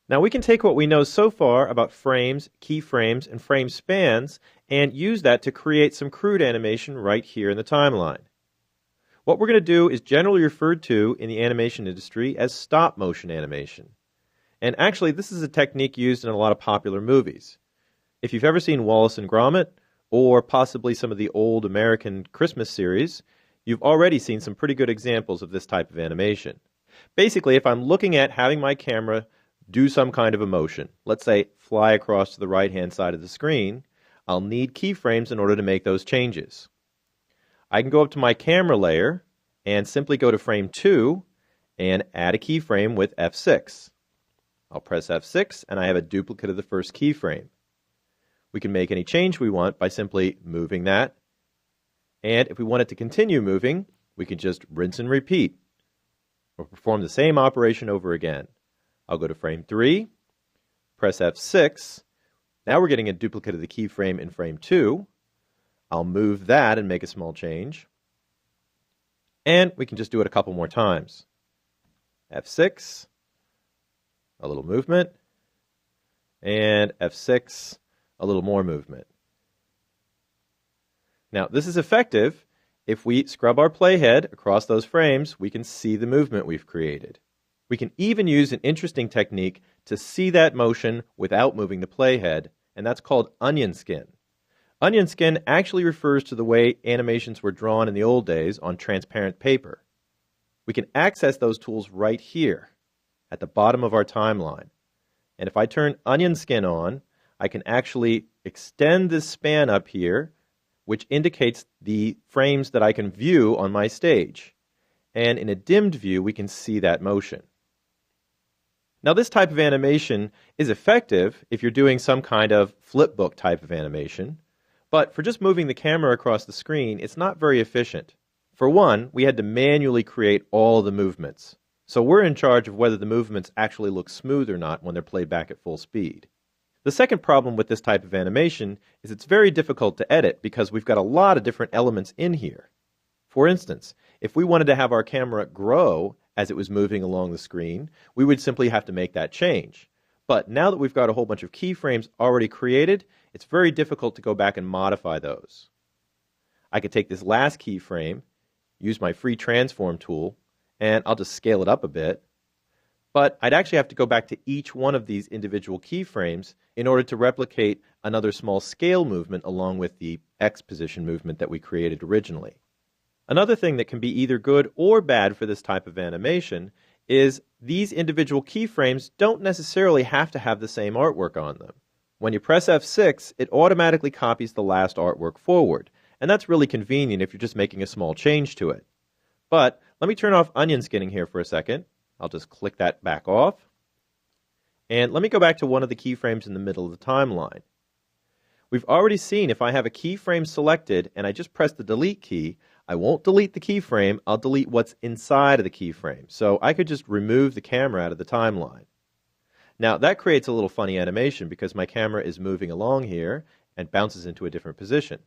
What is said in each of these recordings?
Now we can take what we know so far about frames, keyframes, and frame spans and use that to create some crude animation right here in the timeline. What we're going to do is generally referred to in the animation industry as stop motion animation. And actually, this is a technique used in a lot of popular movies. If you've ever seen Wallace and Gromit, or possibly some of the old American Christmas series, you've already seen some pretty good examples of this type of animation. Basically, if I'm looking at having my camera do some kind of a motion, let's say fly across to the right-hand side of the screen, I'll need keyframes in order to make those changes. I can go up to my camera layer and simply go to frame 2 and add a keyframe with F6. I'll press F6 and I have a duplicate of the first keyframe. We can make any change we want by simply moving that. And if we want it to continue moving, we can just rinse and repeat, or perform the same operation over again. I'll go to frame 3, press F6. Now we're getting a duplicate of the keyframe in frame 2. I'll move that and make a small change. And we can just do it a couple more times. F6, a little movement, and F6, a little more movement. Now, this is effective. If we scrub our playhead across those frames, we can see the movement we've created. We can even use an interesting technique to see that motion without moving the playhead, and that's called onion skin. Onion skin actually refers to the way animations were drawn in the old days on transparent paper. We can access those tools right here at the bottom of our timeline. And if I turn onion skin on, I can actually extend this span up here, which indicates the frames that I can view on my stage. And in a dimmed view, we can see that motion. Now, this type of animation is effective if you're doing some kind of flipbook type of animation, but for just moving the camera across the screen, it's not very efficient. For one, we had to manually create all the movements. So we're in charge of whether the movements actually look smooth or not when they're played back at full speed. The second problem with this type of animation is it's very difficult to edit because we've got a lot of different elements in here. For instance, if we wanted to have our camera grow as it was moving along the screen, we would simply have to make that change. But now that we've got a whole bunch of keyframes already created, it's very difficult to go back and modify those. I could take this last keyframe, use my free transform tool, and I'll just scale it up a bit. But I'd actually have to go back to each one of these individual keyframes in order to replicate another small scale movement along with the X position movement that we created originally. Another thing that can be either good or bad for this type of animation is these individual keyframes don't necessarily have to have the same artwork on them. When you press F6, it automatically copies the last artwork forward, and that's really convenient if you're just making a small change to it. But let me turn off onion skinning here for a second. I'll just click that back off. And let me go back to one of the keyframes in the middle of the timeline. We've already seen if I have a keyframe selected and I just press the delete key, I won't delete the keyframe, I'll delete what's inside of the keyframe. So I could just remove the camera out of the timeline. Now that creates a little funny animation because my camera is moving along here and bounces into a different position.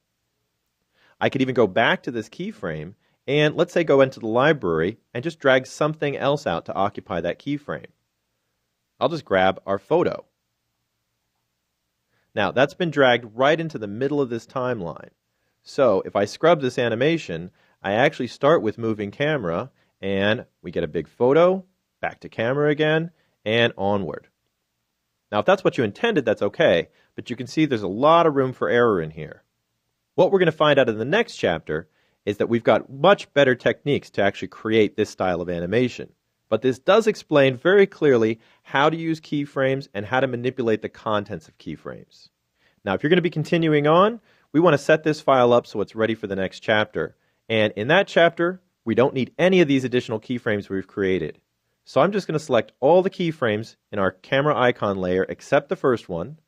I could even go back to this keyframe and let's say go into the library and just drag something else out to occupy that keyframe. I'll just grab our photo. Now that's been dragged right into the middle of this timeline. So if I scrub this animation, I actually start with moving camera and we get a big photo, back to camera again, and onward. Now if that's what you intended, that's okay, but you can see there's a lot of room for error in here. What we're going to find out in the next chapter is that we've got much better techniques to actually create this style of animation. But this does explain very clearly how to use keyframes and how to manipulate the contents of keyframes. Now, if you're going to be continuing on, we want to set this file up so it's ready for the next chapter. And in that chapter, we don't need any of these additional keyframes we've created. So I'm just going to select all the keyframes in our camera icon layer except the first one.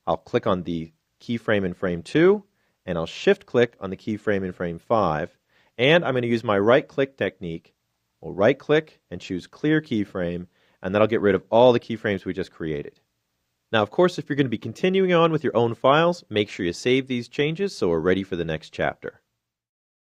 I'll click on the keyframe in frame 2, and I'll shift-click on the keyframe in frame 5. And I'm going to use my right-click technique. We'll right-click and choose Clear Keyframe, and that'll get rid of all the keyframes we just created. Now, of course, if you're going to be continuing on with your own files, make sure you save these changes so we're ready for the next chapter.